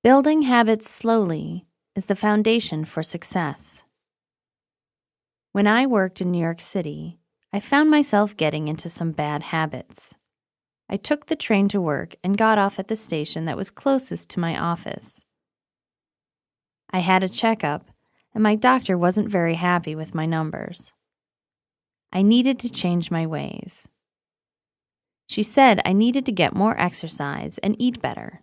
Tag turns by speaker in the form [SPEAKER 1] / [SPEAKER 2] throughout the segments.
[SPEAKER 1] Building habits slowly is the foundation for success. When I worked in New York City, I found myself getting into some bad habits. I took the train to work and got off at the station that was closest to my office. I had a checkup, and my doctor wasn't very happy with my numbers. I needed to change my ways. She said I needed to get more exercise and eat better.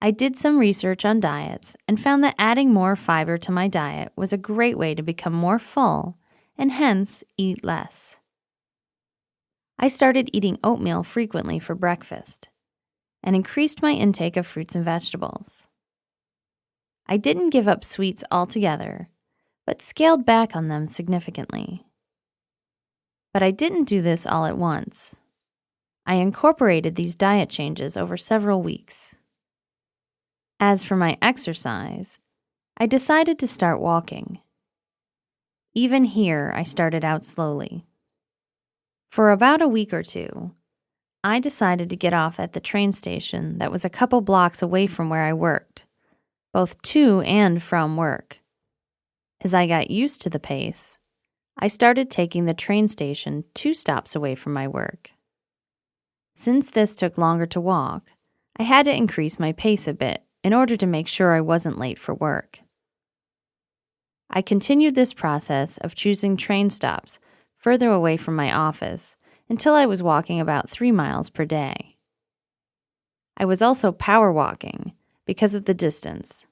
[SPEAKER 1] I did some research on diets and found that adding more fiber to my diet was a great way to become more full and hence eat less. I started eating oatmeal frequently for breakfast and increased my intake of fruits and vegetables. I didn't give up sweets altogether, but scaled back on them significantly. But I didn't do this all at once. I incorporated these diet changes over several weeks. As for my exercise, I decided to start walking. Even here, I started out slowly. For about a week or two, I decided to get off at the train station that was a couple blocks away from where I worked, both to and from work. As I got used to the pace, I started taking the train station 2 stops away from my work. Since this took longer to walk, I had to increase my pace a bit in order to make sure I wasn't late for work. I continued this process of choosing train stops further away from my office until I was walking about 3 miles per day. I was also power walking because of the distance.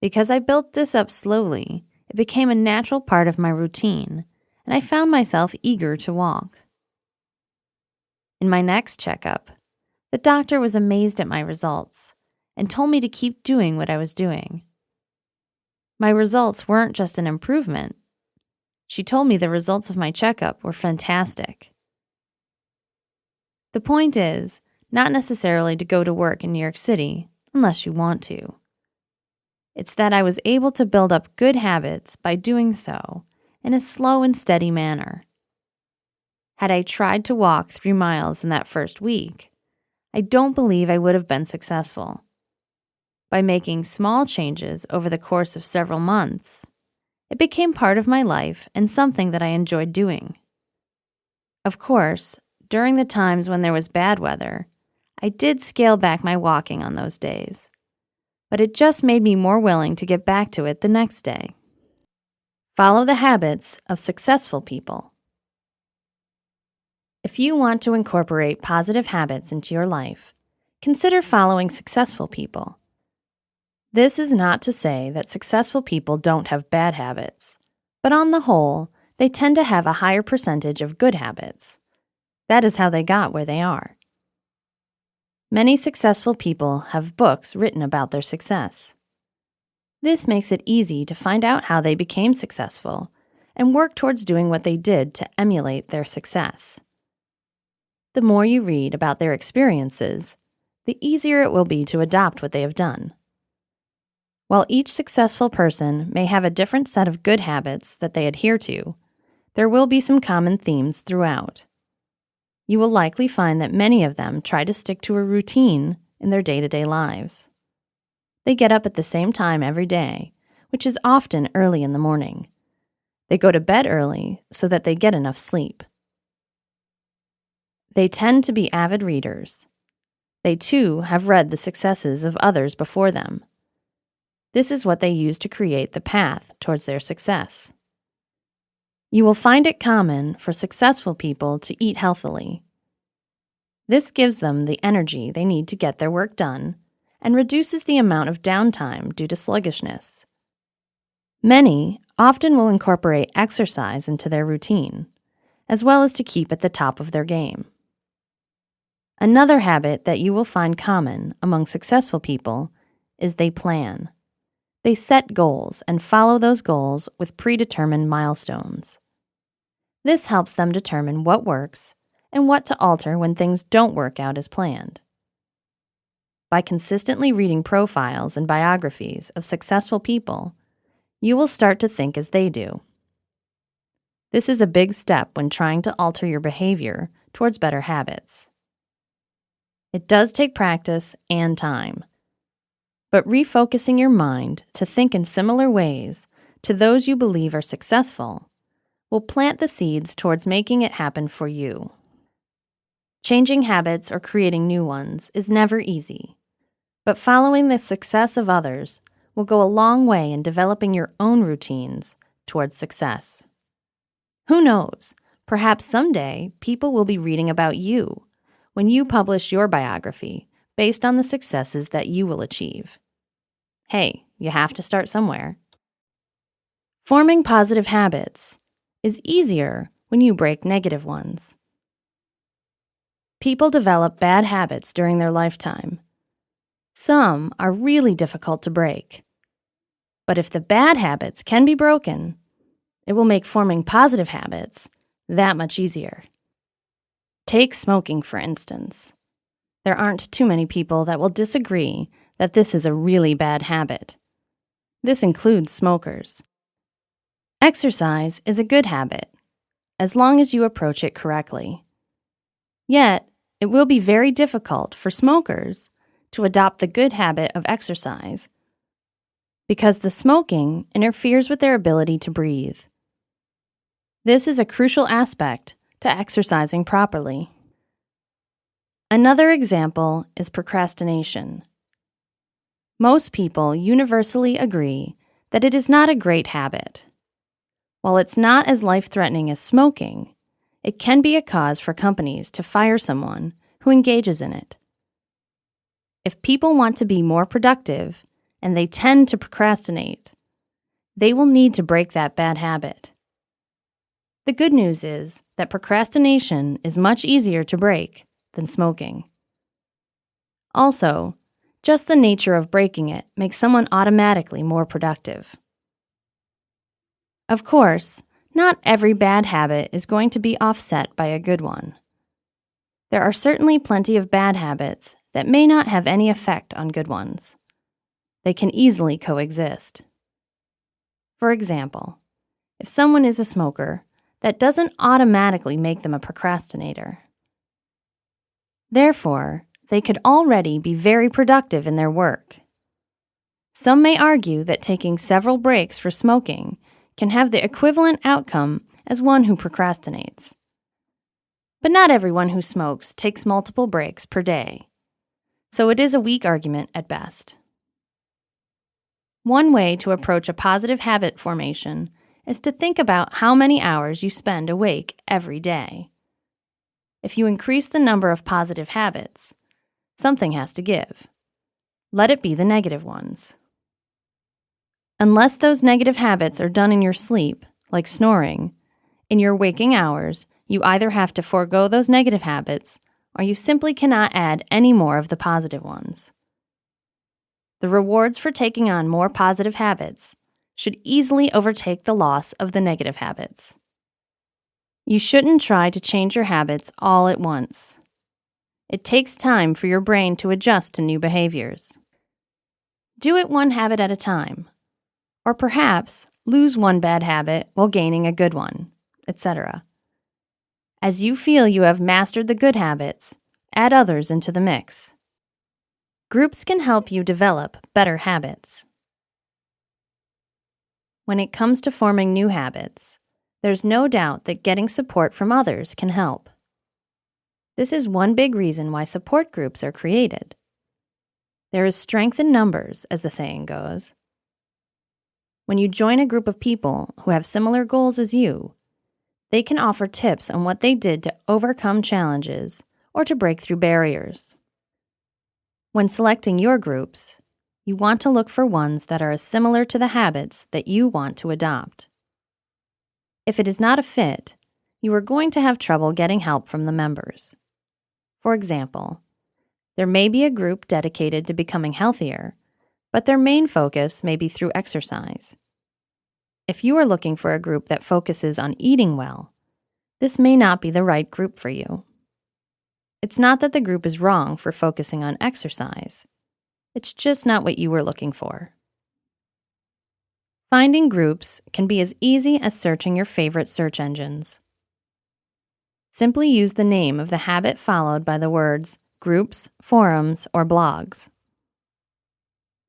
[SPEAKER 1] Because I built this up slowly, it became a natural part of my routine, and I found myself eager to walk. In my next checkup, the doctor was amazed at my results and told me to keep doing what I was doing. My results weren't just an improvement. She told me the results of my checkup were fantastic. The point is, not necessarily to go to work in New York City unless you want to. It's that I was able to build up good habits by doing so in a slow and steady manner. Had I tried to walk 3 miles in that first week, I don't believe I would have been successful. By making small changes over the course of several months, it became part of my life and something that I enjoyed doing. Of course, during the times when there was bad weather, I did scale back my walking on those days, but it just made me more willing to get back to it the next day. Follow the habits of successful people. If you want to incorporate positive habits into your life, consider following successful people. This is not to say that successful people don't have bad habits, but on the whole, they tend to have a higher percentage of good habits. That is how they got where they are. Many successful people have books written about their success. This makes it easy to find out how they became successful and work towards doing what they did to emulate their success. The more you read about their experiences, the easier it will be to adopt what they have done. While each successful person may have a different set of good habits that they adhere to, there will be some common themes throughout. You will likely find that many of them try to stick to a routine in their day-to-day lives. They get up at the same time every day, which is often early in the morning. They go to bed early so that they get enough sleep. They tend to be avid readers. They, too, have read the successes of others before them. This is what they use to create the path towards their success. You will find it common for successful people to eat healthily. This gives them the energy they need to get their work done and reduces the amount of downtime due to sluggishness. Many often will incorporate exercise into their routine, as well as to keep at the top of their game. Another habit that you will find common among successful people is they plan. They set goals and follow those goals with predetermined milestones. This helps them determine what works and what to alter when things don't work out as planned. By consistently reading profiles and biographies of successful people, you will start to think as they do. This is a big step when trying to alter your behavior towards better habits. It does take practice and time. But refocusing your mind to think in similar ways to those you believe are successful will plant the seeds towards making it happen for you. Changing habits or creating new ones is never easy, but following the success of others will go a long way in developing your own routines towards success. Who knows, perhaps someday people will be reading about you when you publish your biography based on the successes that you will achieve. Hey, you have to start somewhere. Forming positive habits is easier when you break negative ones. People develop bad habits during their lifetime. Some are really difficult to break. But if the bad habits can be broken, it will make forming positive habits that much easier. Take smoking, for instance. There aren't too many people that will disagree that this is a really bad habit. This includes smokers. Exercise is a good habit, as long as you approach it correctly. Yet, it will be very difficult for smokers to adopt the good habit of exercise because the smoking interferes with their ability to breathe. This is a crucial aspect to exercising properly. Another example is procrastination. Most people universally agree that it is not a great habit. While it's not as life-threatening as smoking, it can be a cause for companies to fire someone who engages in it. If people want to be more productive and they tend to procrastinate, they will need to break that bad habit. The good news is that procrastination is much easier to break than smoking. Also, just the nature of breaking it makes someone automatically more productive. Of course, not every bad habit is going to be offset by a good one. There are certainly plenty of bad habits that may not have any effect on good ones. They can easily coexist. For example, if someone is a smoker, that doesn't automatically make them a procrastinator. Therefore, they could already be very productive in their work. Some may argue that taking several breaks for smoking can have the equivalent outcome as one who procrastinates. But not everyone who smokes takes multiple breaks per day, so it is a weak argument at best. One way to approach a positive habit formation is to think about how many hours you spend awake every day. If you increase the number of positive habits, something has to give. Let it be the negative ones. Unless those negative habits are done in your sleep, like snoring, in your waking hours, you either have to forego those negative habits or you simply cannot add any more of the positive ones. The rewards for taking on more positive habits should easily overtake the loss of the negative habits. You shouldn't try to change your habits all at once. It takes time for your brain to adjust to new behaviors. Do it one habit at a time. Or perhaps lose one bad habit while gaining a good one, etc. As you feel you have mastered the good habits, add others into the mix. Groups can help you develop better habits. When it comes to forming new habits, there's no doubt that getting support from others can help. This is one big reason why support groups are created. There is strength in numbers, as the saying goes. When you join a group of people who have similar goals as you, they can offer tips on what they did to overcome challenges or to break through barriers. When selecting your groups, you want to look for ones that are as similar to the habits that you want to adopt. If it is not a fit, you are going to have trouble getting help from the members. For example, there may be a group dedicated to becoming healthier, but their main focus may be through exercise. If you are looking for a group that focuses on eating well, this may not be the right group for you. It's not that the group is wrong for focusing on exercise. It's just not what you were looking for. Finding groups can be as easy as searching your favorite search engines. Simply use the name of the habit followed by the words groups, forums, or blogs.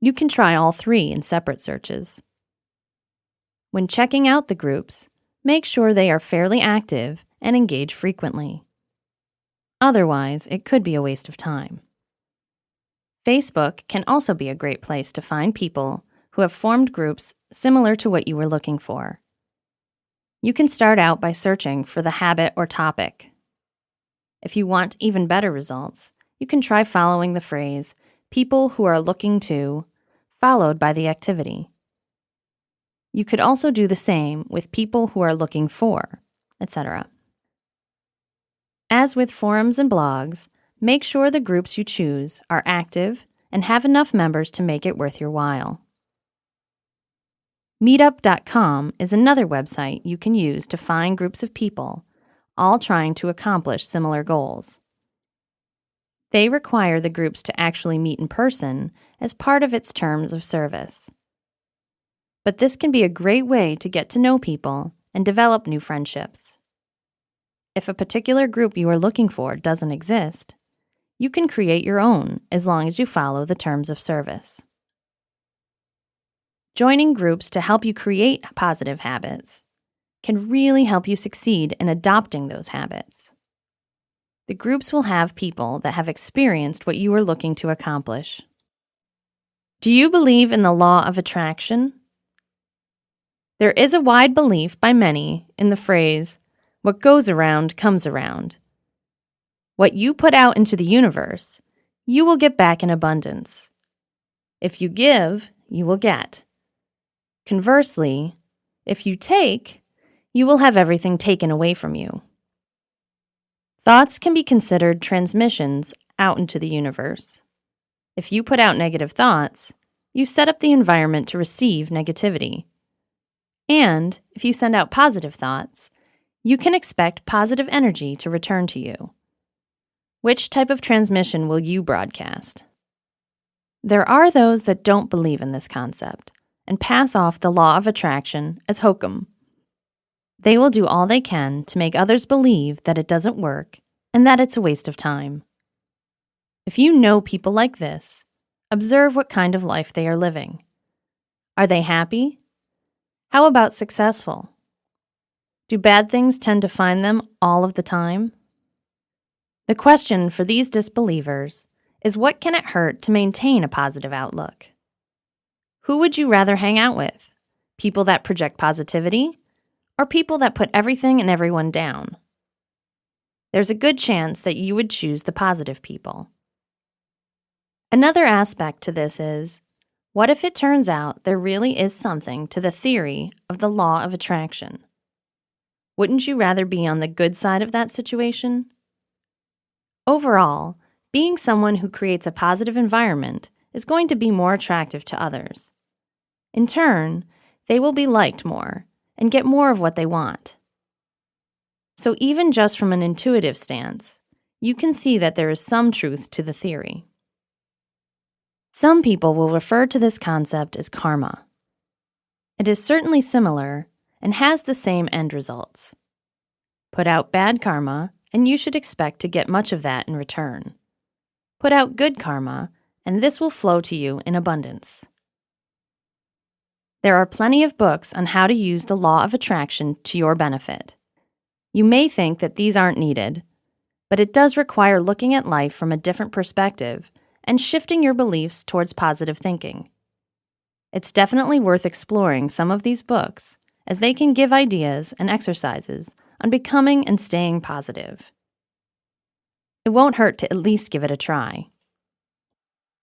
[SPEAKER 1] You can try all three in separate searches. When checking out the groups, make sure they are fairly active and engage frequently. Otherwise, it could be a waste of time. Facebook can also be a great place to find people who have formed groups similar to what you were looking for. You can start out by searching for the habit or topic. If you want even better results, you can try following the phrase, people who are looking to, followed by the activity. You could also do the same with people who are looking for, etc. As with forums and blogs, make sure the groups you choose are active and have enough members to make it worth your while. Meetup.com is another website you can use to find groups of people, all trying to accomplish similar goals. They require the groups to actually meet in person as part of its terms of service. But this can be a great way to get to know people and develop new friendships. If a particular group you are looking for doesn't exist, you can create your own as long as you follow the terms of service. Joining groups to help you create positive habits can really help you succeed in adopting those habits. The groups will have people that have experienced what you are looking to accomplish. Do you believe in the law of attraction? There is a wide belief by many in the phrase, what goes around comes around. What you put out into the universe, you will get back in abundance. If you give, you will get. Conversely, if you take, you will have everything taken away from you. Thoughts can be considered transmissions out into the universe. If you put out negative thoughts, you set up the environment to receive negativity. And if you send out positive thoughts, you can expect positive energy to return to you. Which type of transmission will you broadcast? There are those that don't believe in this concept and pass off the law of attraction as hokum. They will do all they can to make others believe that it doesn't work and that it's a waste of time. If you know people like this, observe what kind of life they are living. Are they happy? How about successful? Do bad things tend to find them all of the time? The question for these disbelievers is, what can it hurt to maintain a positive outlook? Who would you rather hang out with? People that project positivity or people that put everything and everyone down? There's a good chance that you would choose the positive people. Another aspect to this is, what if it turns out there really is something to the theory of the law of attraction? Wouldn't you rather be on the good side of that situation? Overall, being someone who creates a positive environment is going to be more attractive to others. In turn, they will be liked more and get more of what they want. So even just from an intuitive stance, you can see that there is some truth to the theory. Some people will refer to this concept as karma. It is certainly similar and has the same end results. Put out bad karma, and you should expect to get much of that in return. Put out good karma, and this will flow to you in abundance. There are plenty of books on how to use the law of attraction to your benefit. You may think that these aren't needed, but it does require looking at life from a different perspective and shifting your beliefs towards positive thinking. It's definitely worth exploring some of these books, as they can give ideas and exercises on becoming and staying positive. It won't hurt to at least give it a try.